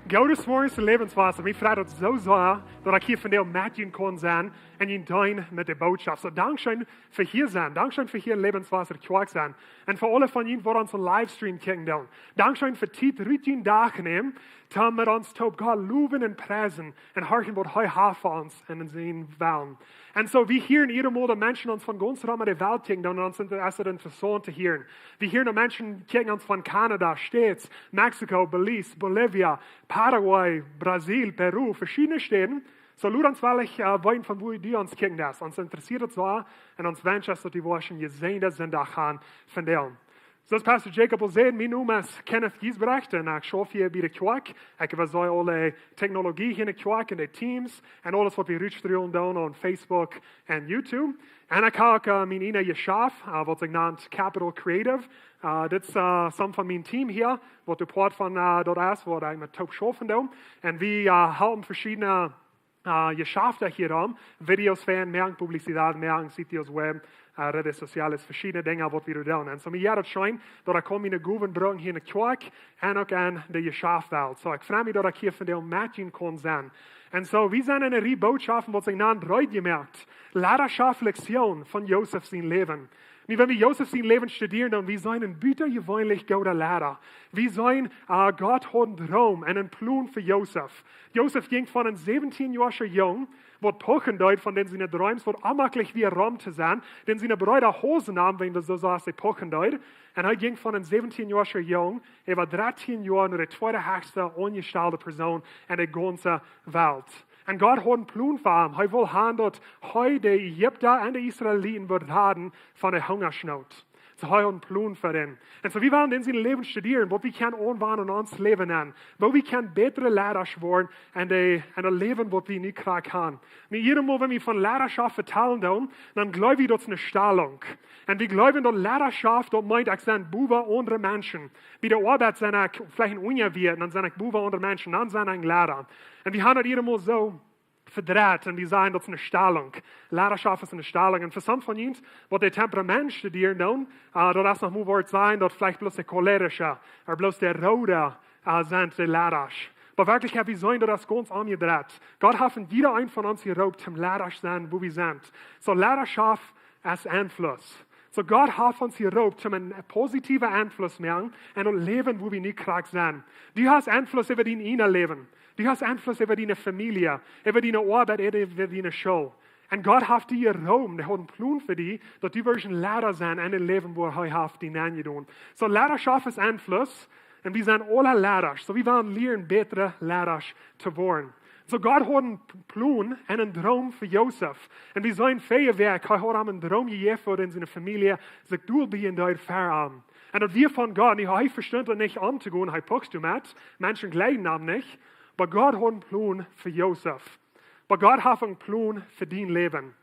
Goud morgens in Lebenswasser. Mij freut het zo sehr, dat ik hier vandaag met jullie kon zijn en jullie dein met de boodschap. So dankzij voor hier zijn. Dankzij voor hier in Lebenswasser Quark zijn. En voor alle van jullie die ons een livestream kijken doen. Dankzij voor tijd uit jullie dagen nemen. Om met ons tot God loven en prijzen. En harken wat hij heeft voor ons en in zijn willen. En zo, we hier in ieder geval mensen ons van ganz ram de wereld kijken doen. En ons interessant te horen. We hier de mensen kijken ons van Canada, States, Mexico, Belize, Bolivia, Paraguay, Brazil, Peru, verschiedene Städten. So, laat ons wel weten van hoe die ons kijken. Ons interessiert het zo. En ons wens dat die woorden gezien zijn daar gaan vandaan. Zoals Pastor Jacob al zei, mijn naam is Kenneth Giesbrecht en ik schaf hier bij de kerk. Ik heb zo alle technologie in de kerk en de teams en alles wat we uitstralen doen op Facebook en YouTube. En ik heb ook mijn ene geschaf, wat ik naam Capital Creative. Dit is some van mijn team hier, wat de part van dat is, wat ik met top schaffen doe. En we houden verschillende geschaften hierom, video's van, meer publiciteit, meer sitios web. Redes sociales, verschillende dingen wat we doen. En zo mij het schijn dat ik kom in de goede brengen hier in de kerk en ook in de geschafwelt. So ik vraag me dat ik hier vandaag met jullie kon zijn. En zo, we zijn in een reboodschap wat ik naam draait Jemoakt. Leiderschafslektion van Jozef zijn leven. Nu, wenn wir Josef sein Leben studieren, dann wir zijn een buitengewöhnlich guter Lehrer. Wir zijn, Gott hat einen Traum und einen Plan für Josef. Josef ging von einem 17-jährigen Jungen, wat pochen deut von den seine Träums, wat amaklich wie Rom zu sein, den seine Brüder Hosen haben, wenn wir so sagen, sie pochen deut. Und er ging von einem 17-jährigen Jungen, war 13 Jahre nur die zweite höchste ungestellte Person in der ganzen Welt. Und Gott hat einen Plan für ihn. Er will haben, dass heute die Ägypter und die Israeliten wird haben von der Hungersnot. So er hat einen Plan für ihn. Und so wir wollen in seinem Leben studieren, wo wir können anwenden in uns Leben an. Wo wir können bessere Lehrer werden und das Leben, was wir nicht kriegen können. Und jedes Mal, wenn wir von Lehrerschaft vertellen, dann glauben wir, das ist eine Stellung. Und wir glauben, dass Lehrerschaft, das meint, ich sind Buben andere Menschen. Bei der Arbeit sind ich vielleicht ein Ungewirt, dann sind ich Buben andere Menschen, dann sind ich Lehrer. Und wir haben das jedes Mal so verdreht und wir sagen, das ist eine Stellung. Lehrerschaft ist eine Stellung. Und für some von uns, was der Temperament studieren, das noch mal Wort sein, dass vielleicht bloß der cholerische oder bloß der rote sind, der Lehrer. Aber wirklich, wir sollen das ganz umgedreht. Gott hat jeder ein von uns geraubt, zum Lehrer sein, wo wir sind. So Lehrerschaft ist Einfluss. So Gott hat uns geraubt, um einen positiven Einfluss zu machen und ein Leben, wo wir nicht krank sind. Du hast Einfluss über dein inneres Leben. Du hast Einfluss über deine Familie, über deine Arbeit, über deine Schule. Und Gott hat dir Raum, der hat einen Plan für dich, dass du wirst ein Lehrer sein in einem Leben, wo er hat dich angedient. So Lehrerschaft ist Einfluss und wir sind alle Lehrer. So wir wollen lernen, bessere Lehrer zu werden. So Gott hat einen Plan und einen Traum für Josef. Und wir sollen Feuerwerk, er hat ihm einen Traum gegeben in seine Familie, sich durchbiegen dort fern. Und dass wir von Gott, er versteht nicht anzugehen, er puckst du mit, Menschen glauben ihm nicht. Aber Gott hat einen Plan für Josef. Aber Gott hat einen Plan für dein Leben.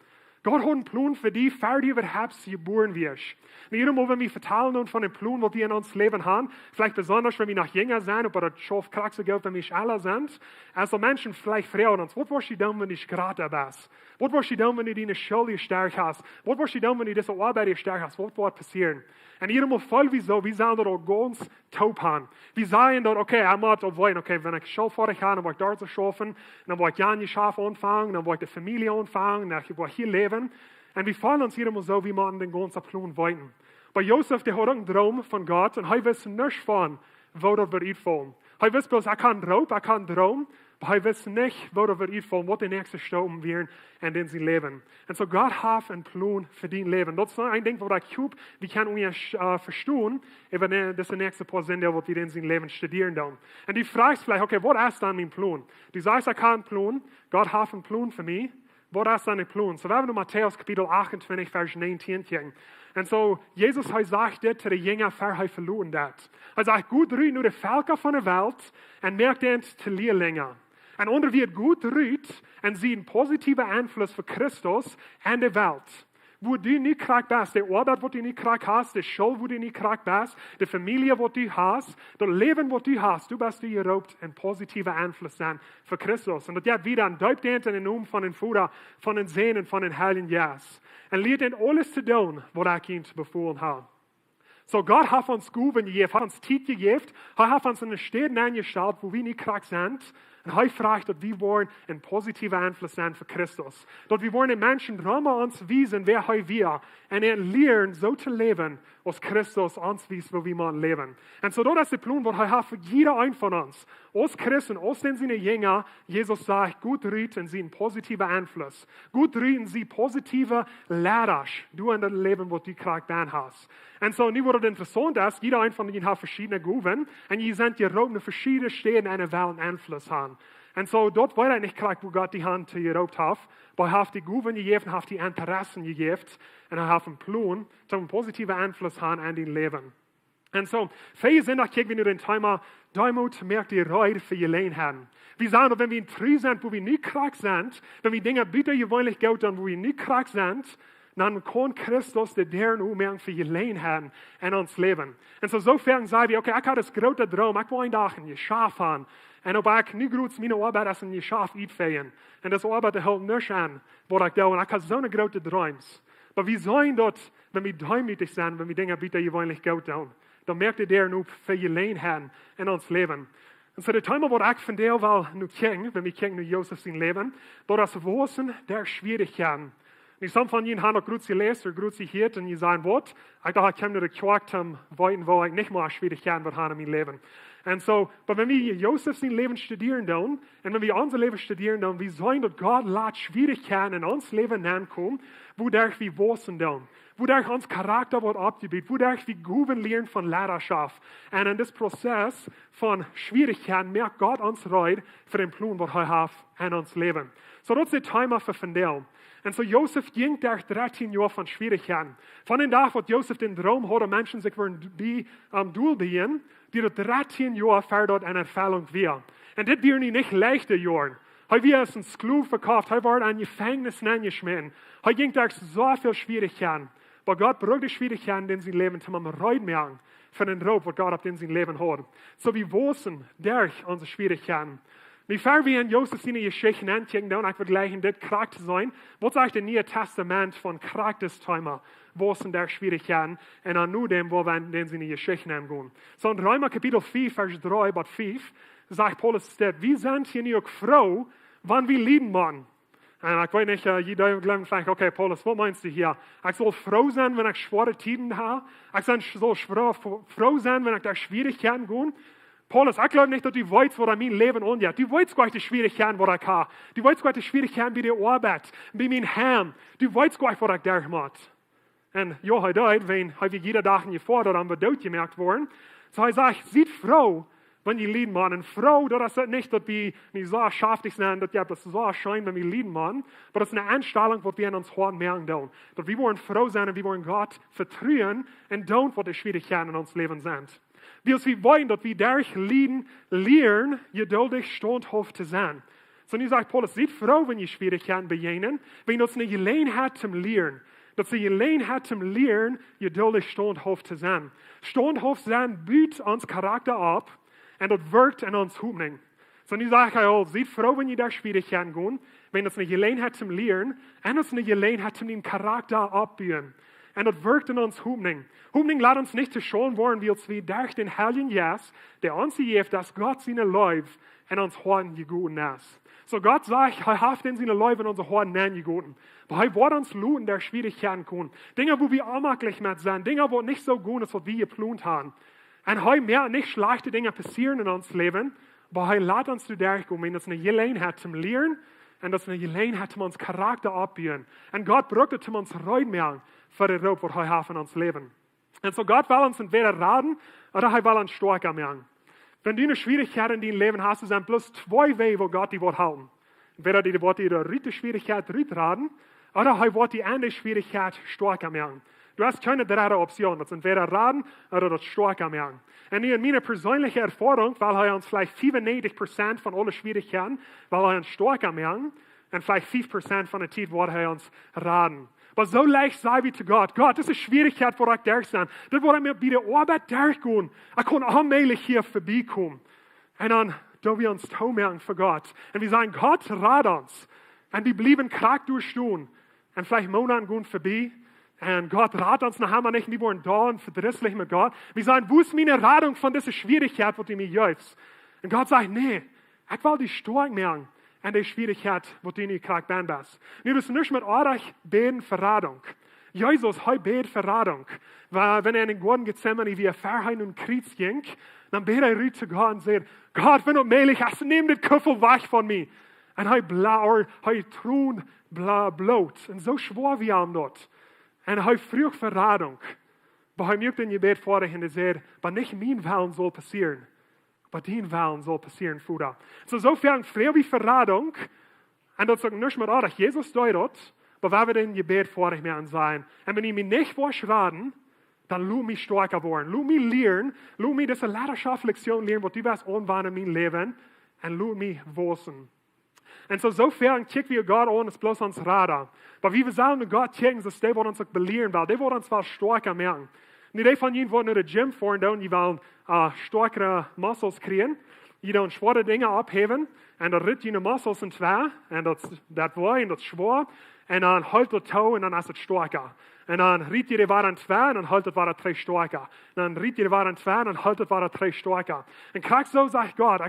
Gott hat einen Plan für dich, für die überhaupt geboren wirst. Und jedes Mal, wenn wir vertellen von dem Plan, was wir in uns Leben haben, vielleicht besonders, wenn wir noch jünger sind, aber das schafft krass Geld, wenn wir alle sind, also Menschen vielleicht fragen uns, was wirst du tun, wenn du gerade bist? Was wirst du tun, wenn du deine Schule stark hast? Was wirst du tun, wenn du diese Arbeit stark hast? Was wird passieren? Und jedes Mal voll wie so, wir sagen das ganz taub haben. Wir sagen dort, okay, ich muss wollen, okay, wenn ich Schule fertig habe, dann will ich dort zu schaffen, dann will ich Jan die Schafe anfangen, dann will ich die Familie anfangen, dann will ich hier leben. Und wir fallen uns jedes Mal so, wie man den ganzen Plan wollen. Bei Josef, der hat einen Traum von Gott und er weiß nicht von, wo das wird fallen. Er weiß bloß, er kann einen Traum, aber er weiß nicht, wo das wird fallen, was die nächste Stunde werden in sein Leben. Und so Gott hat einen Plan für dein Leben. Das ist ein Ding, was ich glaube, wir können uns verstehen, über das nächste paar Sinn, was wir in sein Leben studieren. Und du fragst vielleicht, okay, was ist dann mein Plan? Du sagst, ich habe einen Plan, Gott hat einen Plan für mich. Was ist dein Plan? So, wir haben Matthäus Kapitel 28, Vers 19 gehen. Und so, Jesus sagt das zu den Jüngern, er verloren hat. Er sagt, gut ruht nur die Völker von der Welt und merkt es zu Lehrlinge. Und unter wird gut ruht und sie einen positiven Einfluss für Christus in der Welt. Wo du nicht krank bist, die Arbeit, wo du nicht krank hast, die Schule, wo du nicht krank bist, die Familie, wo du hast, das Leben, wo du hast, du bist dir geraubt, ein positiver Einfluss sein für Christus. Und das hat wieder ein Deutend in den Namen von den Vater, von den Sehnen, von den Heiligen Jas. Und lehrt ihn alles zu tun, was ich ihm befohlen habe. So Gott hat uns Guben gegeben, hat uns Zeit gegeben, hat uns in eine Stadt eingestellt, wo wir nicht krank sind. Und er fragt, dass wir wollen ein positiver Einfluss sein für Christus. Dass wir wollen den Menschen drüber uns wiesen, wer wir und lernen, so zu leben, als Christus uns wies, wo wir mal leben. Und so das ist der Plan, was er hat für jeder einen von uns. Als Christen, als den seine Jünger, Jesus sagt, gut rüten sie einen positiven Einfluss. Gut rüten sie positive Lehrer, du in deinem Leben, was du gerade dann hast. Und so, nu wordt het interessant ist, jeder ein von ihnen hat verschiedene Guven und ihr seid gerobt in verschiedene Städte eine Welt Einfluss haben. Und so, dort war nicht klar, wo Gott die Hand gerobt hat, aber er hat die Guven gegeben, hat die Interessen gegeben und er hat einen Plan, um einen positiven Einfluss haben an dein Leben. Und so, viele sind auch, wenn du den Thema Demut merkt die Reue für ihr Leben haben. Wir sagen, wenn wir in Trü sind, wo wir nicht krank sind, wenn wir Dinge bitte gewöhnlich Gott tun, wo wir nicht krank sind, dann kann Christus de deren Umgang für je Leben haben in ons Leben. Und so sofern sagen wir, okay, ich habe das große Traum, ich will ein Tag ein Schaf haben. Und ob ich nicht gut meine Arbeit als ein Schaf einfällen. Und das Arbeit hält nicht an, was ich da. Und ich habe so eine große Träume. Aber wir sollen dort, wenn wir demütig sind, wenn wir Dinge bitte gewöhnlich Gott tun, dann merkt ihr deren für je Leben haben in ons Leben. Und so der Thema, was ich von der will, nu kijken, wenn wir kijken naar Jozef zijn Leben, das ist Waussen der Schwierigkeiten. Und some van jullie haben noch gut gelesen oder gut gehört und die sagen, was? Ich dachte, ich komme nur gequakt haben, wo ich nicht mal Schwierigkeiten haben in meinem Leben. Und so, aber wenn wir Josef sein Leben studieren dann, und wenn wir unser Leben studieren dann, wir sollen, dass Gott lässt Schwierigkeiten in uns Leben ankommen, wodurch wir wachsen dann, wodurch uns Charakter wird abgebildet, wodurch wir Guben lernen von Leidenschaft. Und in diesem Prozess von Schwierigkeiten merkt Gott uns reut für den Plan, was er hat in uns Leben. So, das ist der Thema für Fundell. Und so Josef ging durch 13 Jahre von Schwierigkeiten. Von den Tag, wo Josef den Traum hatte, Menschen sich am Doel begehen, die 13 Jahre verdort eine Erfüllung wir. Und das waren nicht leichte Jahre. Er war als ein Sklave verkauft, er war in ein Gefängnis eingeschmissen. Er ging durch so viele Schwierigkeiten. Aber Gott braucht die Schwierigkeiten, die sie leben, um Reut merken für den Raub, was Gott auf den sie leben hat. So wie Waussen durch unsere Schwierigkeiten. Bevor wir in Josef seine Geschichten angucken, dann ich vergleichen, das Charakter sein, was sagt das Neue Testament von Charakterthema, wo sind der Schwierigkeiten, und an nur dem, wo wir in seine Geschichten angehen. So in Römer Kapitel 4, Vers 3, bis 5, sagt Paulus, wir sind hier nicht froh, wann wir lieben wollen. Und ich weiß nicht, jeder glaubt vielleicht, okay, Paulus, was meinst du hier? Ich soll froh sein, wenn ich schwere Tiden habe. Ich soll froh sein, wenn ich durch Schwierigkeiten gehe. Paulus, ich glaube nicht, dass du weißt, was mein Leben angeht. Du weißt gar nicht die Schwierigkeiten, was ich habe. Du weißt gar nicht die Schwierigkeiten bei der Arbeit, bei meinem Heim. Du weißt gar nicht, was ich durchmache. Und ja, wenn jeder Tag gefordert und bedeutet gemerkt worden. So er sagt, seid froh, wenn ihr lieben machen. Und froh, das ist nicht, dass wir nicht so schaftig sind, dass das so erscheint, wenn wir lieben machen. Aber das ist eine Einstellung, die wir in uns Horn merken tun. Dass wir wollen froh sein und wir wollen Gott vertrauen und tun, was die Schwierigkeiten in uns Leben sind. Wir wollen, dass wir durch Lieden lernen, geduldig standhaft zu sein. So, und ich sage, Paulus, seid froh, wenn ihr Schwierigkeiten begegnen, wenn das eine Gelegenheit zum Lernen. Das ist eine Gelegenheit zum Lernen, geduldig standhaft zu sein. Standhaft sein bietet uns Charakter ab und das wirkt in uns Hoffnung. So, und ich sage, seid froh, wenn ihr durch Schwierigkeiten gehen, wenn das eine Gelegenheit zum Lernen und das ist eine Gelegenheit zum den Charakter abbauen. Und das wirkt in uns Hoffnung. Hoffnung lässt uns nicht zu schauen wollen, wie wir durch den Heiligen Geist, der uns gibt, dass Gott seine Leib in uns Horn gegeben ist. So Gott sagt, er hat in seine Leib in unser Horn gegeben. Aber er wird uns luten, der Schwierigkeiten kommen. Dinge, wo wir unmöglich mit sind. Dinge, wo nicht so gut ist, was wir geplant haben. Und er merkt nicht schlechte Dinge passieren in uns Leben, aber er lässt uns durchgehen, wenn es eine Gelegenheit zum Lernen und das eine Gelegenheit, um uns Charakter abbauen. Und Gott braucht es, um uns Reut merken für den Raub, was er hat in uns Leben. Und so Gott will uns entweder raten oder er will uns stärker machen. Wenn du eine Schwierigkeit in deinem Leben hast, sind bloß zwei Wege, wo Gott die Wort halten. Entweder die Wort die dritte Schwierigkeit raten oder er wird die andere Schwierigkeit stärker machen. Du hast keine dritte Option, das entweder raten oder das stärker machen. Und in meiner persönlichen Erfahrung, weil er uns vielleicht 95% von allen Schwierigkeiten, weil er uns stärker machen und vielleicht 5% von der Zeit wird er uns raten. Aber so leicht sei wie zu Gott. Gott, das ist eine Schwierigkeit, wo ich durch sein. Das wird mir bei der Arbeit durchgehen. Ich kann allmählich hier vorbeikommen. Und dann, da wir uns merken für Gott. Und wir sagen, Gott, rat uns. Und wir bleiben krank durchstehen. Und vielleicht Monate gehen vorbei. Und Gott rat uns nachher mal nicht, die waren da und verdrisslich mit Gott. Wir sagen, wo ist meine Radung von dieser Schwierigkeit, wo du mir hilfst? Und Gott sagt, nee, ich will die stark merken an der Schwierigkeit, wo du nicht krank bist. Wir müssen nicht mit euch beten für Radung. Jesus, heute bet für Radung. Weil wenn in den Garten Gethsemane wie Verheim und Kreuz ging, dann bet er zu Gott und sagt, Gott, wenn du mählich hast, nimm den Köffel weg von mir. Und hij troon bloot. En zo schwor wie aan dat. En hij vroeg verrading. Maar hij merkte in je bed voor en hij zei, maar niet mijn willen zal passieren. Maar dien willen zal passieren, Vater. So ver vrij wie verrading. En dat is ook niet meer aardig. Jesus deed dat. Maar waar we in je bed voor meer aan zijn. En wanneer je niet was raden, dan laat mij sterker worden. Laat mij leren. Laat mij deze leiderschapslektion leren, wat die was aanwenden in mijn leven. En laat mij Waussen. En sofern kijken we God aan, is bloß ons radar. Maar wie we zullen met God kijken, is die wat ons ook beleeren wil. Die wat ons wel sterker merken. Niet die van jullie wat naar de gym voor doen, die willen sterkere muscles krijgen. Die dan schwere dingen opheven. En dan rit je de muscles in twee. En dat wordt en dat zwaar. En dan houdt het touw en dan is het sterker. En dan riet je de waar aan twee en dan houdt het waar twee sterker. En dan riet je de waar aan twee en dan houdt het waar twee sterker. En kijk zo zegt God,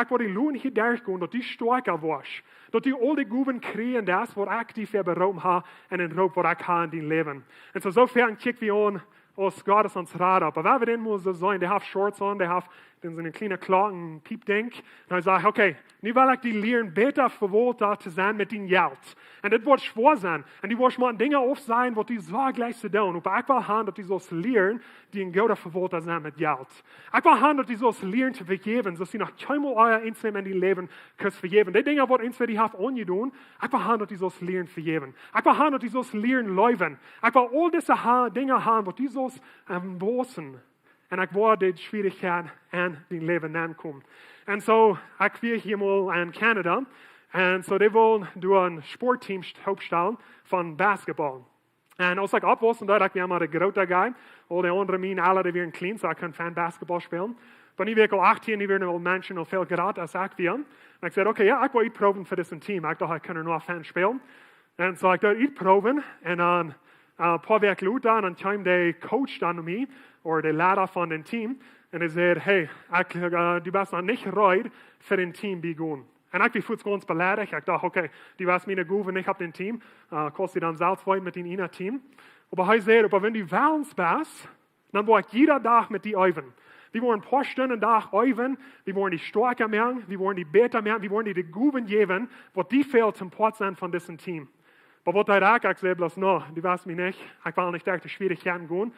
ik wil die loon hier durchgaan, dat die sterker wordt. Dat die al die goeden krijgen, dat is wat ik die verberoemd heb en een roep wat ik heb in die leven. En zover kijken we aan, als God is ons raad op. Maar we moeten zijn, die heeft shorts aan, die heeft een kleine klok, een piepding. En hij zegt, oké, nu wil ik die leren beter verwoord te zijn met die geld. En dit wordt zwaar zijn. En die wordt maar dingen op zijn wat die zo gleich te doen. Maar ik wil gaan dat die zoals leren, die een goede verwoord zijn met geld. Ik wil gaan dat die zoals leren te vergeven, zodat die nog keinmal euer inzien in die leven kunnen vergeven. Die dingen wat ons die heeft aangedaan, ik wil gaan dat die zoals leren vergeven. Ik wil gaan dat die zoals leren leven. Ik wil al deze dingen gaan wat die zoals Waussen. En ik word de Schwierigkeit in die leven aankomen. En zo, ik weer hier mal in Canada. En zo, die willen door een sportteam opstellen van basketbal. En als ik opwassen, dacht ik, ja, maar de grote guy. Al die andere mensen, alle die weer klein, zo ik kan fan basketbal spelen. Maar nu ben ik al 18, die werden al mensen al veel graad als ik weer. En ik zei, oké, ja, ik wil iets proeven voor dit team. Ik dacht, ik kan er nog fan spelen. En zo, ik dacht, iets proeven. En dan, een paar weken later, dan kwam de coach dan naar mij, of de leider van het team. En hij zei, hey, du bent nog niet rijden voor een team begonnen. En ik was ganz beleidigt. Ik dacht, oké, die was mijn goeven niet op het team. Kost die dan zelf in met een team. Maar hij zei, aber wenn du willens bist, dan word ik jeder dag met die oefen. Die worden een paar stunden dag oefen. Die worden die sterker merken. Die worden die beter merken. Die worden die de goeven geven. Wat die veel zum Port zijn van dit team. Maar wat hij raakt, ik zei bloß, no, die was mij niet. Ik wil niet echt de Schwierigkeiten gaan.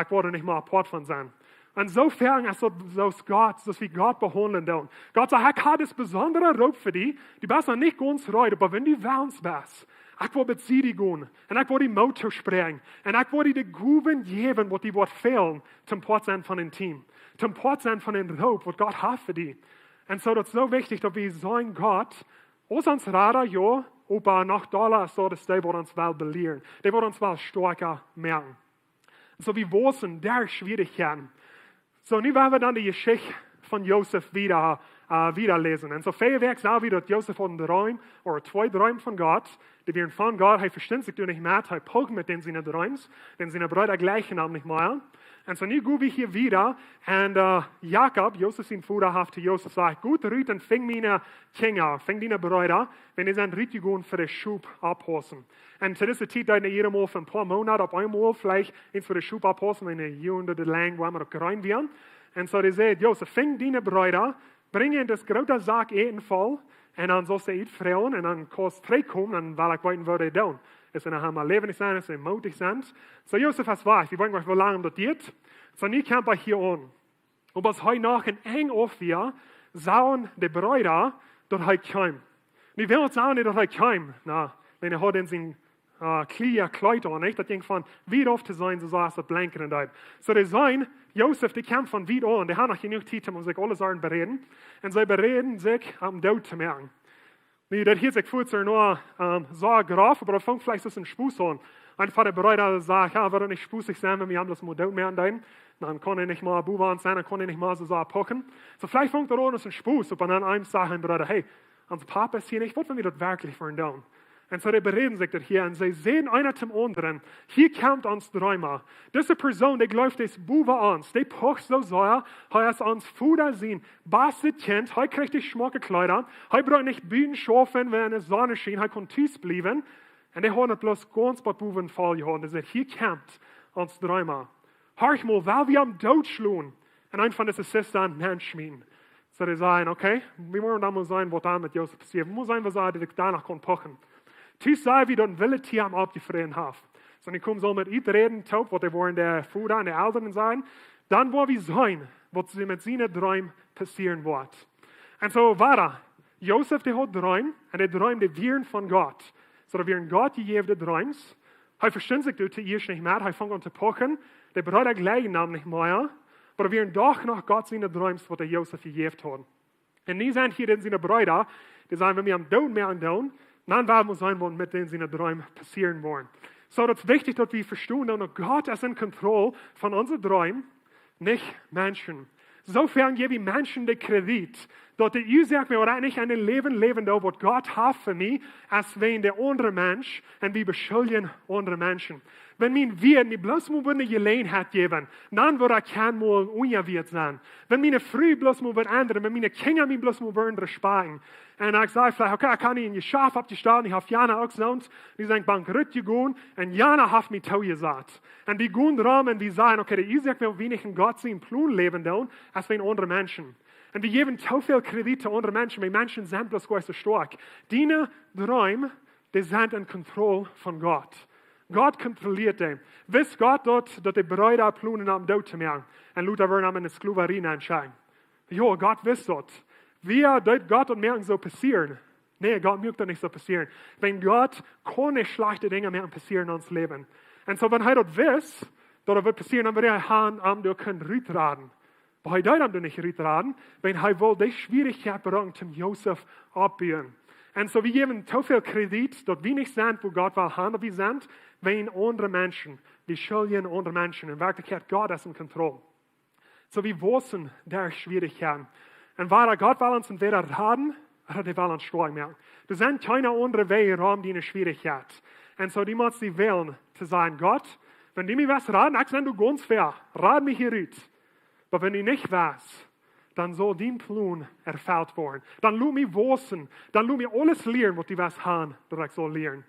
Ik word er niet meer apart van zijn. En sofern als wie Gott behandeln doen. Gott sagt, ich habe das besondere Rob für die bist noch nicht ganz reut, aber wenn du willens bist, ich will mit sie gehen, und ich will die Motor sprengen, und ich will die Guben geben, was die wird fehlen, zum Port sein von dem Team, zum Port sein von dem Rob, was Gott hat für die. Und so, das ist so wichtig, dass wir sagen, Gott, aus uns Radar, ja, aber noch Dollar ist so, dass die wird uns wel belehren, die wird uns wel stärker merken. So wie Waussen, derch Schwierigkeiten. So, nu werden wir dann die Geschichte von Josef wieder lesen. Und so viel werk sah wie dat Josef hat einen Traum, oder zwei Träume von Gott, die werden von Gott, er versteht sich nicht mehr, er pocht mit den seinen Träumen, denn seine Brüder gleichen haben nicht mehr. Und so nu gehen wir hier wieder, und Jakob, Josef sein Vater, hat zu Josef gesagt, gut, Rüt, und fing meine Kinder, fing deine Brüder, wenn sie sind Rüt gehen für den Schub abhosen. Und zu dieser Zeit, da jeder mal für ein paar Monate, auf einmal vielleicht ins für den Schub abhosen, wenn eine Jahrhunderte lang, wo wir auch gerein werden. Und so, die sagt, Josef, fing deine Brüder, bring in das große Sack Eten voll, und dann sollst du Eten freuen, und dann kannst du kommen, und weil ich weiten würde, tun. Es sind nachher mal lebendig sein, es sind mutig sein. So, Josef hat was, ich weiß nicht, wie lange das geht. So, nie kommt er hier an. Und was heute noch in eng auf wir, sahen die Brüder, dass er kam. Wir wollen uns sagen, dass er kam. Na, wenn er hat in sein Kleid an, nicht? Das ging von weit auf zu sein, so saß er blanker und da. So, die sagen, Josef, die kam von weit an, die haben noch genug Zeit, um sich alle Sachen bereden. Und sie bereden sich, am Tod zu merken. Nu, dat hier sich voelt nur so graf, aber das fängt vielleicht so ein Spuß an. Einfach der Bruder sagt, ja, wird nicht spußig sein, wenn wir haben das Modell mehr an dein. Dann kann er nicht mal Buwan sein, dann kann er nicht mal so pochen. So vielleicht fängt er an, das ein Spuß, und dann einem sagt ein Bruder, hey, unser Papa ist hier nicht, was wenn wir das wirklich für ihn tun? En so, die bereden sich hier en sie sehen einer zum anderen. Hier kommt ons Träumer. Diese Person, die läuft das Buwe ans. Die pocht so sehr, hij is ons Fuder zien. Bastet Kind, hij kriegt die schmucke Kleider. Hij braucht nicht Bühnen schaffen, wenn es Sonne schien. Hij kon thuis bleiben. En die haben bloß ganz bei Buwen voll gehouden. Die sagt, hier kommt ons Träumer. Horch mal, weil wir am Tod schlugen. En ein von diesen Sistern, Mensch, schmieden. So, die sagen, okay, wir wollen da mal sein, was da mit Josef passiert. Wir müssen sein, was die danach können pochen. Toen zei we dat een wilde tier hem opgevreden heeft. So, ik kom zo met iedereen top, wat er waren de voeder en de ouderen zijn. Dan wil we zijn, wat ze met zijn droom passieren wordt. En zo war Josef die had droom, en de droom die vieren van God. So, dat vieren God gegeven drooms. Hij verstond zich door te eerst niet meer, hij vangt aan te pochen. De bruid gelijk nam niet meer. Maar we vieren toch nog God zijn drooms, wat de Josef gegeven had. En die zijn hier in zijn bruiden, die zijn we am dood meer aan doen. Dan werden wir sein wollen, mit denen sie in der Träumen passieren wollen. So, das ist wichtig, dass wir verstehen, dass Gott ist in Kontrolle von unseren Träumen, nicht Menschen. Sofern gebe ich Menschen den Kredit, dass die sagt mir, oder nicht ein Leben leben, da, was Gott hat für mich, als wenn der andere Mensch, und wir beschuldigen andere Menschen. Wenn mir bloß mal eine Gelegenheit geben, dann wird kein Mal ungewirt sein. Wenn mir früh bloß mal was andere, wenn meine Kinder mir bloß mal andere sparen. Und ich sage vielleicht, okay, ich kann nicht in die Schaf abgestarten, ich habe Jana auch gesagt, die sind bankrott gegangen, und Jana hat mich tau gesagt. Und die gehen dran und die sagen, okay, der Isaac will wenig in Gott sein Plan leben, als wenn andere Menschen. Und wir geben so viel Kredit zu anderen Menschen, weil Menschen sind bloß gar so stark. Deine Träume, die sind in Kontrolle von Gott. Gott kontrolliert den. Wisst Gott dort, dass die Brüder planen am Tod zu machen. Und Luther wird in eine Sklaverei entscheiden. Ja, Gott wisst das. Wie dort Gott und mir so passieren? Nee, Gott möchte das nicht so passieren. Wenn Gott keine schlechte Dinge mehr passieren in uns Leben. Und so, wenn er das wisst, dass das wird passieren, dann wird er am Tod können rütraden. Aber er darf nicht rütraden, wenn er will die Schwierigkeit bringen, zum Josef abbauen. Und so, wir geben so viel Kredit, dass wir nicht sind, wo Gott will haben, wir sind, wenn andere Menschen, wir schulden andere Menschen. In Wirklichkeit, Gott ist in Kontrolle. So, wir Waussen derch Schwierigkeiten. Und war Gott will uns entweder raten, oder der will uns stark machen. Da sind keine anderen Wege, um die eine Schwierigkeit. Und so, die muss sie wählen, zu sagen, Gott, wenn du mir was raten, ich sage, du ganz fair, rat mich hier raus. Aber wenn du nicht weißt, dann soll dein Plan erfüllt werden. Dann lass mich wissen, dann lass mich alles lernen, was du was haben, dass ich soll lernen.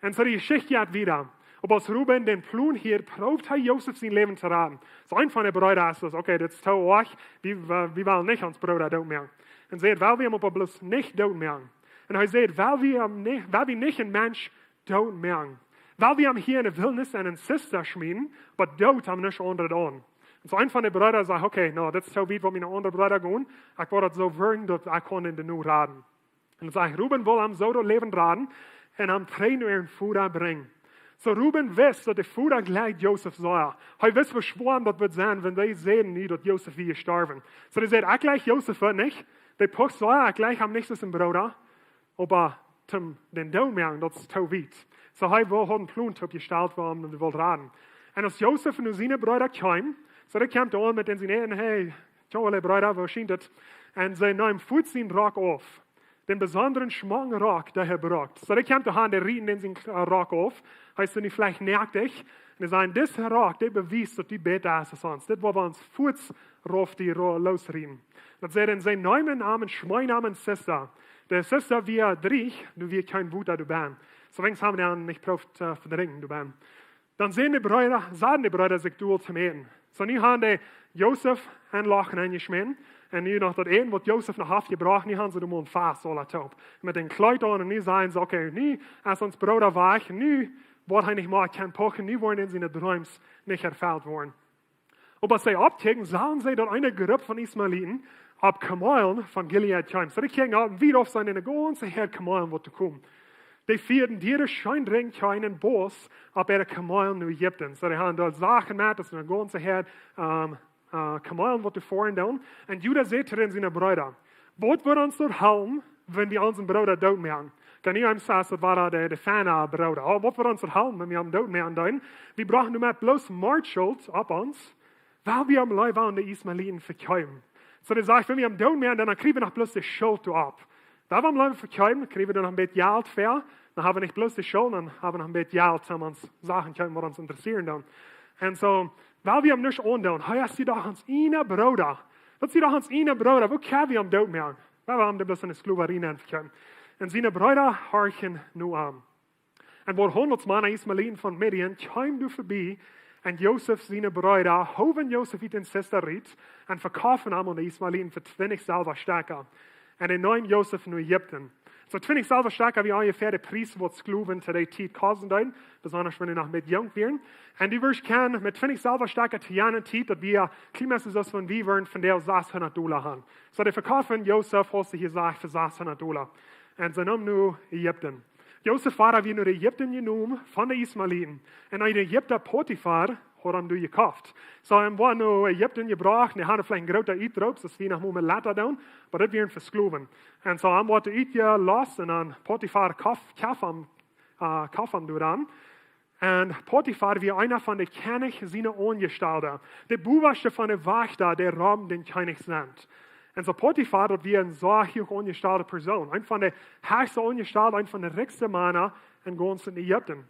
Und so die Geschichte hat wieder. Und als Ruben den Plan hier probt, hat Josef sein Leben zu raten. So ein von den Brüdern ist das, okay, das ist euch, wir wollen nicht uns Brüder tot machen. Und sagt, weil wir aber bloß nicht tot machen. Und er sagt, weil wir nicht ein Mensch tot machen. Weil wir hier in der Wildnis einen Sister schmieden, aber tot haben nicht andere tun. Und so ein von den Brüdern sagt, okay, no, das ist so weit, wo meine anderen Brüder gehen. Ich wollte das so wirken, dass ich kann in den Nu raten. Und sagt, Ruben will am so das Leben raten und am Tränen ihren Fuder bringen. So Ruben weiß, dass der Fuder gleich Josef sei. Er weiß verschworen, dass wird sein, wenn die sehen nicht, dass Josef hier gestorben. So die sagt, ich gleich Josef wird nicht. Der Puch sei, ich gleich am nächsten Bruder. Aber zum den Daumen, das ist zu weit. So er will einen Plan gestellt, warum er will raten. Und als Josef und seine Brüder kamen, so der kam da mit den Sinne, hey, schau alle Brüder, wo schien das? Und sie nahmen den Rock auf. Den besonderen schmalen Rock, der er braucht. So der kam da an, der rieten den Rock auf. Heißt, nicht vielleicht nervt dich. Und sie sagen, dieser Rock, der beweist, dass die besser ist als sonst. Das war uns Fuß rauf, die losrieten. Und sie dann seinen neuen Namen, schmeiнаmen Sister. Der Sister, wie Drich, du wie kein Wuter, du bist. So wenigstens haben wir nicht proft verdrängen, du bist. Dann sagen die Brüder sich durch zum Eten. So nie haben die Josef ein Lachen eingeschmissen. Und nie noch das Eten, was Josef noch aufgebracht, nie haben sie dem Fass alle taub. Mit den Kleidern und nie sagen sie, okay, nie, als uns Bruder war ich, nie, wollte er nicht mal kein Pochen, nie wollen in seine Träumes nicht erfüllt worden. Und als sie abkriegen, sahen sie, dass eine Gruppe von Ismaeliten ab Kamelen von Gilead kam. So die kriegen ab, wie oft sind in der ganze Herd Kamelen, wo zu kommen. Die vierten jeder Scheindring keinen Boss, ab der Kamelen in Ägypten. So die haben dort Sachen gemacht, dass eine ganze Herd Kamelen, wo zu fahren tun. Und Judah sagte in seine Brüder, was wird uns dort helfen, wenn wir unseren Bruder tot machen? Kan nie eens zeggen, dat waren de fijne broeder. Oh, wat voor ons helpen, wenn wir am dood mee aan doen? Wir brauchen nur met bloß Mordschuld op ons, weil wir am Leib an die Ismaeliten verkäumen. So, die sagt, wenn wir am dood mee aan doen, dann kriegen wir noch bloß die Schuld ab. Weil wir am Leib verkäumen, kriegen wir dann noch ein bisschen Geld für, Dan hebben we niet bloos de school, dan hebben we nog een beetje geld om ons Sachen kunnen, wat ons interessieren dan. En zo, weil wir hem niet aandoen, hij is die doch ons ene broeder. Dat is die doch ons ene broeder, wo kunnen we hem dood maken? Weil we hem de bloos in de skluwerien aangekomen. En zijn broeder harken nu aan. En waar 100 mannen Ismaëlieten van Midian kwamen du voorbij, en Jozef zijn broeder hoven Jozef uit in Sisteriet en verkaufen hem aan de Ismaëlieten voor 20 silberstekken. En hij nam Jozef naar Egypten. So 20 silberstekken wie ungefähr de prijs wat skluwen te die tijd kosten dein, besonders wenn nog met jong werden. En die wirst kennen met 20 silberstekken te jaren tijd, dat wir klimaat is als van wie werden van der $600 haben. So die verkaufen Jozef, hast du gesagt, für $600. En ze nam nu Egypten. Jozef vader wie naar Egypten genomen van de Ismaëlieten. En uit Egypten Potifar had hem du gekauft. So hem was naar Egypten gebracht, en hij had vielleicht een grote uitroep, dat we nog maar met later doen, maar dat werden versloven. En zo hem wordt uitgelost, en dan Potifar kaf hem du dan. En Potifar wie einer van de König zijn Ongestalten. De boewaste van de wachter, der Raum den König sind. En zo Potifar, dat wie een zo ongestalte persoon. Een van de hoogste ongestalten, een van de rijkste mannen in ganz Egypten.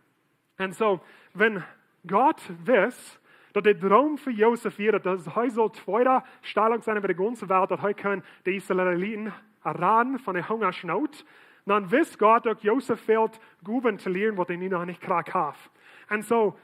En zo, wenn Gott wist, dat de droom voor Jozef weer, dat hij zo tweede Stellung zijn voor de ganze Welt, dat hij kan de Israëlieten raden van de Hungersnood, dan wist God dat Jozef wilt goeden te leren wat hij nu nog niet krijgt heeft. En zo,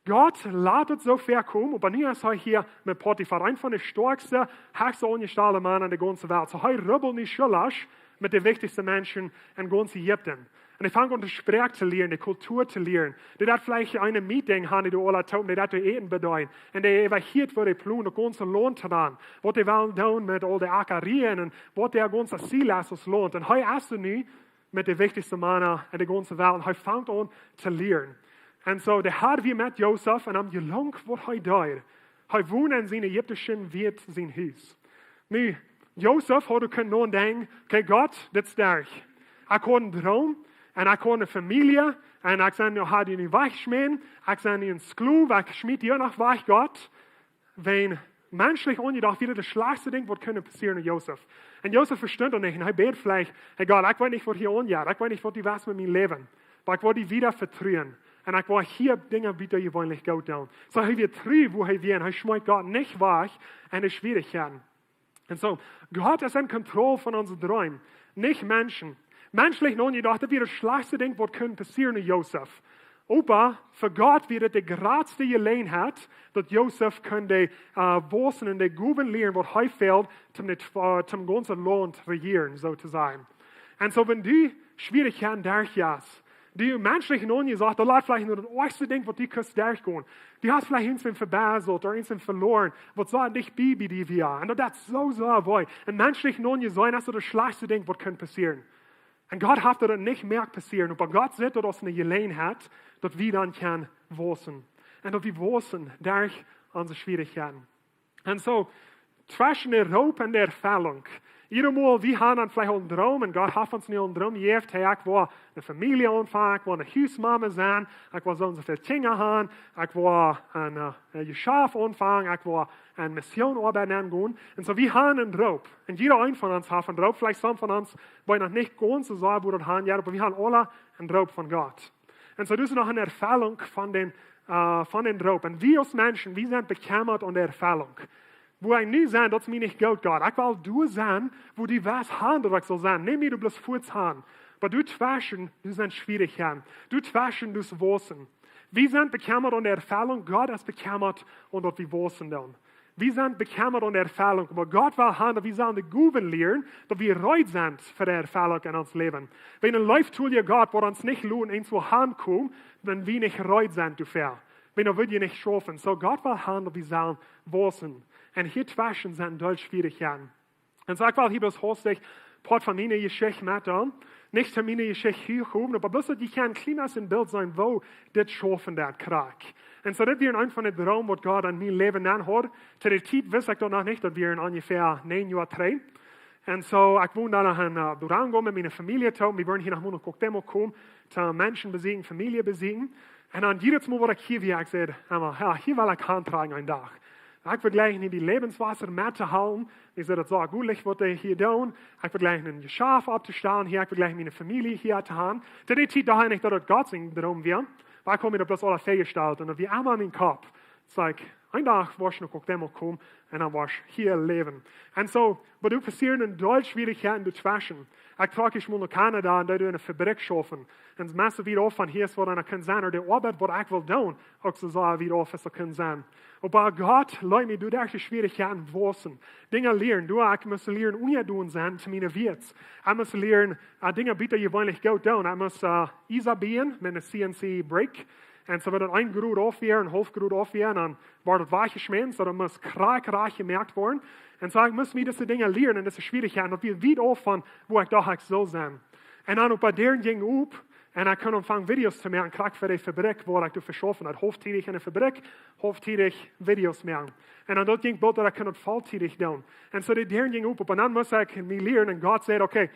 Gott laat het zo ver komen, maar nu is hij hier met Potifar, een van de sterkste, hoogste ongestalten mannen in de ganze Welt. So hij rubbelt niet schuldig met de wichtigste mensen in ganz Egypten. En hij vangt aan de spraak te leren, de cultuur te leren. Die dat vielleicht een meeting hebben, die alle tonen, die dat te eten bedeuten. En die evacueert voor de ploen, de ganze land te doen. Wat die willen doen met al de akkerien en wat der ganze Silas loont. En hij is er nu met de wichtigste mannen in de ganze Welt. Hij vangt aan te leren. En zo, de hadden we met Jozef en hem gelang wat hij deed. Hij woonde in zijn Egyptische wet zijn huis. Nu, Jozef had kunnen denken, kijk God, dit is derch. Ik had een droom en ik had een familie en ik zei, had die niet wegschmeen. Ik zei, een skluw, ik schmied hier nog weg, God. Wenn menschlich ongedacht wieder das slechtste ding wat kunnen passeren aan Jozef. En Jozef verstond het niet en hij beet vielleicht, hey God, ik weet niet wat hier onjaar, ik weet niet wat die was met mijn leven. Maar ik wil die wieder vertrouwen. En ik wil hier dingen bieden gewoonlijk goed doen. Zo hij weer terug wo hij weer. Hij schmeidt God niet weg in de Schwierigkeiten. En zo, God is in controle van onze droom. Niet mensen. Menschlich nog niet dacht, dat weer het slechtste ding wat kunnen passeren aan Jozef. Opa, voor God weer het de grootste gelegenheid dat Jozef kan de Waussen en de goeden leren wat hij veld om ganze land regeren, zo te zijn. En zo, wenn die Schwierigkeiten derch is, die menschlich nog niet zegt, dat laat vielleicht nur het eerste ding wat die kunt derch gaan. Die had vielleicht eens verbazeld of eens verloren, wat zou niet bij die via. En dat is zo mooi. En menschlich nog niet zijn, dat is het slechtste ding wat kan passeren. En God heeft dat niet meer passeren. Maar God zet dat als een gelegenheid dat we dan kunnen waussen. En dat we waussen derch onze Schwierigkeiten. En zo, zwischen de hoop en de ervaring. Iedermaal, we hebben dan vielleicht een droom en God heeft ons nu een droom gegeven. Hey, ik wil een familie aanvangen, ik wil een huismama zijn, ik wil zo veel dingen hebben, ik wil een geschäft aanvangen, ik wil een missioonarbeid aangaan. En zo, we hebben een droom. En jeder een van ons heeft een droom. Vielleicht some van ons, wij nog niet ganz zo zeggen, hoe dat hebben, ja, maar we hebben alle een droom van God. En zo, dus nog een ervaring van den droom. En we als mensen, we zijn bekend aan de ervaring. Wo ik nu zijn, dat is mij niet goed, God. Ik wil du zijn, wo die was gaan dat ik zal zijn. Neem me du bloß voort gaan. Maar du twaschen, du zijn Schwierigkeiten. Du twaschen, du waussen. Wir sind bekend aan de ervaring, God is bekend aan dat we waussen doen. Wir sind bekend aan de ervaring, maar God wil gaan dat we zijn de goeden leren, dat we reit zijn voor de ervaring in ons leven. Wenn een life tool je God, waar ons niet lohnt, eens zo aankomen, dan we niet reit zijn te ver. Wenn dat wil je niet schaffen. So God wil gaan dat we zijn waussen. En hier twaschen zijn dood Schwierigkeiten. En zo ik wil hier bloß hostig, part van mijn geschichte met dan. Niet van mijn geschichte hier komen, maar bloß dat je kan klein in beeld zijn, wo dit schaffen dat krijg. En zo dit weer een van de droom wat God aan mijn leven aanhoort. Te de tijd wist ik dat nog niet, dat we in ongeveer 9 jaar terug. En zo, ik woon daar nog in Durango met mijn familie toe. We worden hier nog een cocktail komen, te mensen bezieken, familie bezieken. En dan jedes Mal, wat ik hier weer, ik zei, hier wil ik aantragen een dag. Ik vergelijk niet die Lebenswasser met te halen. Ik zeg dat zo goed wat ik hier doen. Ik vergelijk een Schaf op te staan hier. Ik vergelijk mijn familie hier te gaan. Dat is niet niet dat het God zijn daarom wil. Maar ik kom mir das alle festgestellt. Und wie einmal in den Kopf. Sag, ein Tag was ich noch auch demol kommen. Und dann was ich hier leben. Und so, aber du passieren in Deutsch Schwierigkeiten durch Fashion. Ich trage ich mal nach Kanada und da du eine Fabrik schaffen. Und das meiste wieder auf von hier ist, wo dann können sein, oder die Arbeit, was ich will tun, auch so wieder auf ist, können sein. Aber Gott, Leute, mir, du darfst die Schwierigkeiten wissen. Dinge lernen. Ich muss lernen, unjedun sein, zu meinen Wirts. Ich muss lernen, Dinge bieten, die wollen nicht gut tun. Ich muss Isabieren mit einer CNC-Break. Und so wird dann ein Grut aufwehren, ein Halbgrut aufwehren, dann wird das weiche schmieden, so dann muss krack gemerkt werden. Und so ich muss mir diese Dinge lernen, und das ist Schwierigkeiten. Und wir weit auf von, wo ich da so sein. Und dann bei deren ging up, und ich kann anfangen, Videos zu machen, krack für die Fabrik, wo ich verschaffen habe. Hoftätig in der Fabrik, hoftätig Videos machen. Und dann dort ging bald, ich kann das volltätig tun. Und so die deren ging up, und dann muss ich mir lernen, und Gott sagt, okay,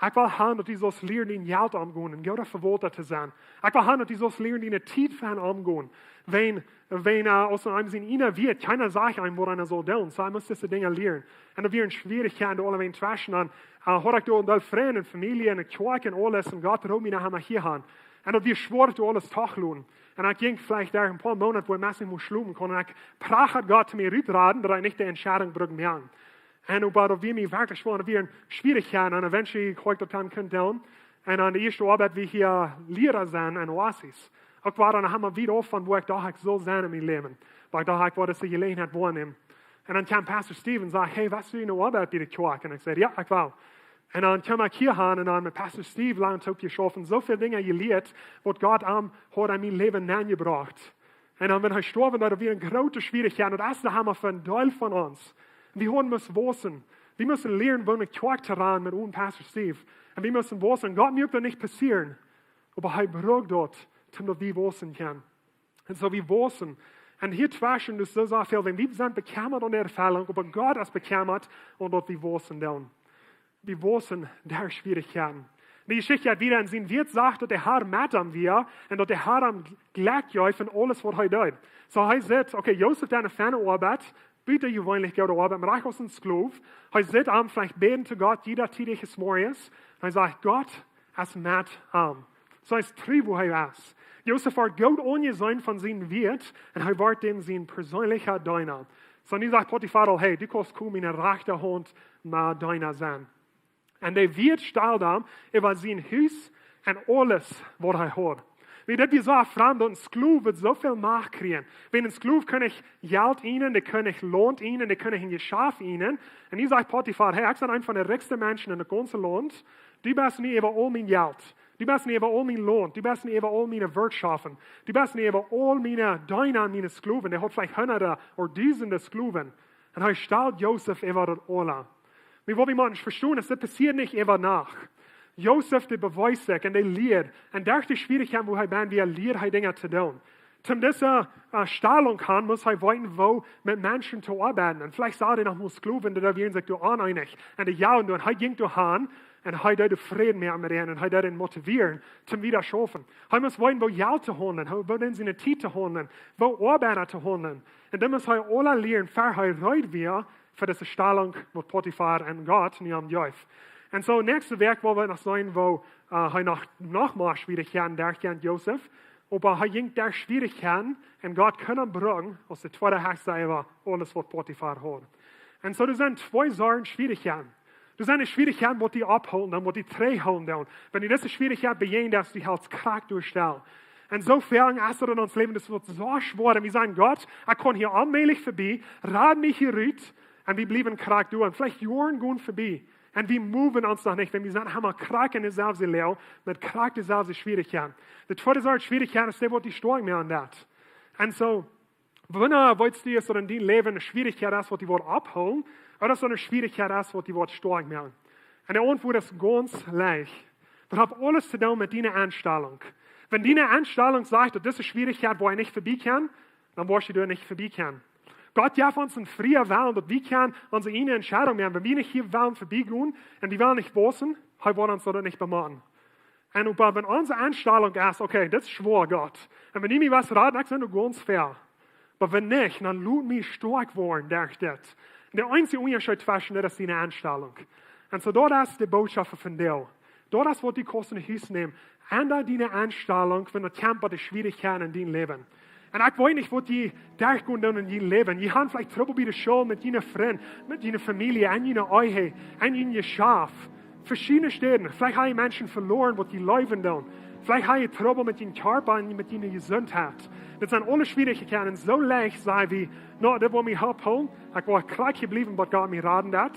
ich will haben, dass die so lernen, in Geld umgehen, und Gott verwaltet zu sein. Ich will haben, dass die so lernen, in der Zeit von umgehen. Wenn aus einem Sinn ihnen wird, keiner sagt einem, wo einer soll tun. So, ich muss diese Dinge lernen. Und da wir in Schwierigkeiten, alle wenn trashen, dann habe ich da und Freunde und Familie und Kirche und alles, und Gott darum, haben wir hier haben. Und da wir schwören, da alles tacheln. Und ich ging vielleicht da ein paar Monate, wo ich meistens muss schlummern kann, und ich prache Gott zu mir rüberraten, dass ich nicht die Entscheidung bringen kann. Und da wir mich wirklich schwören, wir in Schwierigkeiten, und eventuell heute dann können tun. Und an der ersten Arbeit, wie hier Lehrer sind, in Oasis. Auch war dann haben wir wieder auf, von wo ich dachte, ich soll sein in meinem Leben. Weil ich dachte, ich wollte die Gelegenheit wahrnehmen. Und dann kam Pastor Steve und sagte, hey, was für eine Arbeit bei der Kirche? Und ich sagte, ja, ich will. Und dann kam ich hier hin und dann mit Pastor Steve lang geschaffen, so viele Dinge gelehrt, was Gott hat in mein Leben hineingebracht. Und dann, wenn er gestorben ist, wir eine große Schwierigkeit. Und das haben wir für einen Teil von uns. Wir müssen wissen, wir müssen lernen, wo eine Kirche zu ran mit uns, Pastor Steve. Und wir müssen wissen, Gott möchte nicht passieren. Aber er braucht dort, damit wir wissen können. Und so wir wissen. Und hier twischen das so viel, wenn wir sind bekämmert an der Erfahrung, aber Gott ist bekämmert und dort wir wissen dann. Wir wissen der Schwierigkeiten. Die Geschichte hat wieder in seinem Wirt sagt, dass der Herr mit am wir und dass der Herr am gleich von alles, was er tut. So er sagt, okay, Josef, deine ferne Arbeit, bitte gewöhnlich gute Arbeit, mit euch aus dem Sklav. Er sagt, vielleicht beten zu Gott, jeder tätig ist Morgens. Er sagt, Gott ist mit am. So ist trieb, wo er ist. Josef war gut ohne sein von seinem Wirt und er war dem sein persönlicher Diener. So und er sagt Potiphar, hey, du kannst kommen in der rechten Hand mal Diener sein. Und der Wirt stellt ihm über sein Haus und alles, was er hat. Wie das wir so fremd und ein Sklav wird so viel Macht kriegen. Wenn ein Sklav kann ich Geld ihnen, der kann ich Lohn ihnen, der kann ich ein Geschäft ihnen. Und ich sage Potiphar, hey, ich bin einer von den reichsten Menschen in der ganzen Land. Du bist nicht über all mein Geld. Du bist nicht über all mein Lohn. Du bist nicht über all meine Wirtschaften. Du bist nicht über all meine Diener, meine Sklaven. Der hat vielleicht Hunderte oder Tausende Sklaven. Und er stellt Josef über das alle. Wir wollen mal verstehen, dass das passiert nicht über nach. Josef, der beweist sich und der lehrt. Und durch die Schwierigkeiten, wo er bin, wie er lehrt, Dinge zu tun. Um diese Stellung kann, muss er weiten, wo mit Menschen zu arbeiten. Und vielleicht sagt er noch mal Sklaven, da werden sich du aneinig. Und die jagen du, und er ging du an, und er hat Frieden mehr mit ihnen, und er hat ihn motivieren, zum Wiederschaffen. Er muss weiten, wo Geld zu holen, wo denn seine Zeit zu holen, wo Arbeiter zu holen. Und dann muss er alle lernen, für er reut wir, für diese Stellung mit Potiphar und Gott, nicht am Jäuf. Und so, nächste Werk, wo wir noch sein, wo er noch mal Schwierigkeiten durchgeht, Josef. Aber er ging der Schwierigkeiten und Gott kann bringen, aus der zweiten Hälfte über alles, was Potiphar hat. Und so, das sind zwei Sorten Schwierigkeiten. Das sind die Schwierigkeiten, die die abholen, die die holen. Wenn die diese Schwierigkeit begehen, dass die halt krank durchstellen. Und so fern ist in uns Leben, das wird so schwer. Wir sagen, Gott, ich kann hier allmählich vorbei, rad mich hier raus, und wir bleiben krank durch. Und vielleicht Jahren gehen vorbei. Und wir moven uns noch nicht, wenn wir sagen, haben wir krank in derselben Lehre, mit krank derselben Schwierigkeiten. Die zweite Sorte Schwierigkeiten ist, der wird die Steuerung mehr an das. Und so, wenn willst du so in deinem Leben eine Schwierigkeit hast, was die Wort abholen, oder so eine Schwierigkeit hast, was die Wort Steuerung mehr. Und der Antwort ist ganz leicht. Das hat alles zu tun mit deiner Einstellung. Wenn deine Einstellung sagt, dass das eine Schwierigkeit, wo ich nicht vorbei kann, dann wirst du nicht vorbei können. Gott darf uns einen freien Willen, dass wir können unsere eigene Entscheidung machen. Wenn wir nicht hier wollen vorbeigehen und die wollen nicht wissen, dann wollen uns das nicht bemachen. Und wenn unsere Einstellung ist, okay, das ist schwor Gott. Und wenn ich mir was rate, dann sind wir ganz fair. Aber wenn nicht, dann lass mich stark werden durch das. Der einzige Unterschied zwischen das ist deine Einstellung. Und so das ist die Botschaft von dir. Das wird die Kosten Hüs nehmen. Ändere deine Einstellung, wenn du kämpfst die Schwierigkeiten in deinem Leben. Und ich weiß nicht, was die durchgehen in deinem Leben. Die haben vielleicht Trouble bei der Schule mit deinen Freunden, mit deiner Familie, an deiner Ehe, an deinem Schaf. Verschiedene Städte. Vielleicht haben die Menschen verloren, was die leben tun. Vielleicht haben die Trouble mit deinem Körper und mit deiner Gesundheit. Das sind alle Schwierigkeiten so leicht sein wie, no, das will mich helfen. Ich war klar geblieben, was Gott mir raten hat.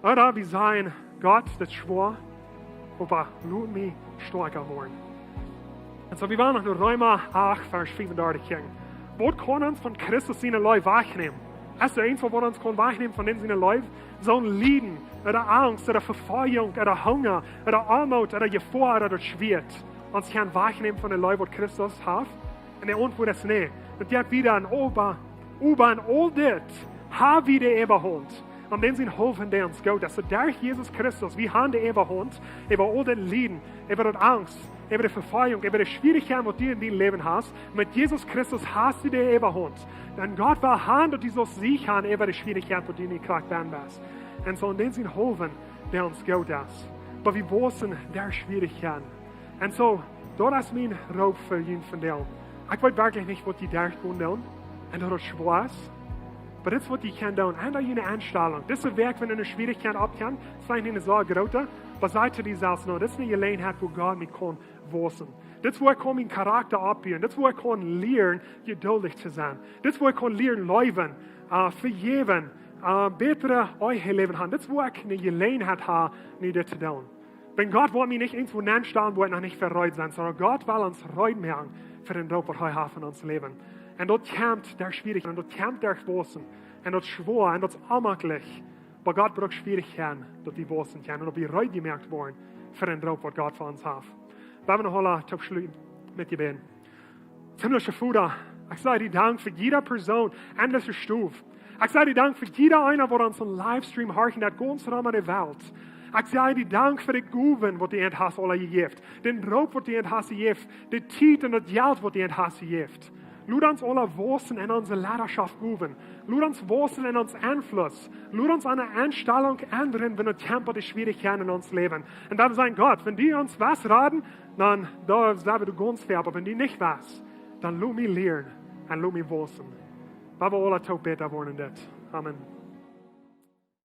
Oder wir sagen, Gott, das schwor, aber lass mich stärker werden. Und so, wir waren noch in Römer 8, Vers 35 gehen. Was kann uns von Christus seine Leute wegnehmen? Ist der Einzige, was uns kann wegnehmen von seinen Leuten? So ein Leiden, oder Angst, oder Verfeuerung, oder Hunger, oder Armut, oder Gefahr, oder Schwert. Uns kann wegnehmen von den Leuten, was Christus hat? Und der Antwort ist nicht. Und der hat wieder ein Ober und all das, haben wir die Überhand. Und den sind helfen, der uns geht. Also durch Jesus Christus, wir haben die Überhand, über all das Leiden, über die Angst, über die Verfeuerung, über die Schwierigkeiten, die du in deinem Leben hast. Mit Jesus Christus hast du die Überhand. Denn Gott will haben, dass du so sicher haben, über die Schwierigkeiten, die du nicht krank bist. Und so, in den sind helfen, der uns geht. Aber wir wissen der Schwierigkeiten. Und so, das ist mein Raub für jeden von dir. Ich weiß wirklich nicht, was die durchgehen tun. Und das ist schwer. Aber das ist, was die können tun. Und eine Einstellung. Das ist ein Werk, wenn du eine Schwierigkeit abkannst. Das ist vielleicht nicht so groß. Aber seid ihr selbst noch. Das ist eine Gelegenheit, wo Gott mich kann wissen. Das ist, wo ich meinen Charakter abbauen. Das ist, wo ich kann lernen, geduldig zu sein. Das ist, wo ich kann lernen, leben, vergeben, bessere euch Leben haben. Das ist, wo ich eine Gelegenheit habe, das zu tun. Wenn Gott will mich nicht irgendwo anstellen, wo ich noch nicht verreut sein, sondern Gott will uns reut machen für den Job, was wir haben in unserem Leben. Und dort kämpft der Schwierigkeit, und dort kämpft der Wissen, und dort schwor, und dort unmöglich. Aber Gott braucht Schwierigkeiten, dass wir wissen können, und ob wir reut gemerkt worden für den Job, was Gott für uns hat. Wenn wir noch alle zum Schluss mit dir beten. Himmlischer Vater, ich sage dir Dank für jede Person an dieser Stufe. Ich sage dir Dank für jeder einer, der unseren Livestream horchen hat, ganz Raum der Welt. Ich sage dir Dank für die Guben, die du hast alle gegeben. Den Raub, den du hast gegeben. Die Zeit und das Geld, das du hast gegeben. Lud uns alle wissen in unsere Leidenschaft geben. Lud uns wissen in uns Einfluss. Lud uns eine Einstellung ändern, wenn wir Tempo die Schwierigkeiten in uns leben. Und dann sagen Gott, wenn die uns was raten, dann da sagen wir ganz fair. Aber wenn die nicht was, dann lass mich lernen und lass mich wissen. Weil wir alle tot beten wollen. Amen.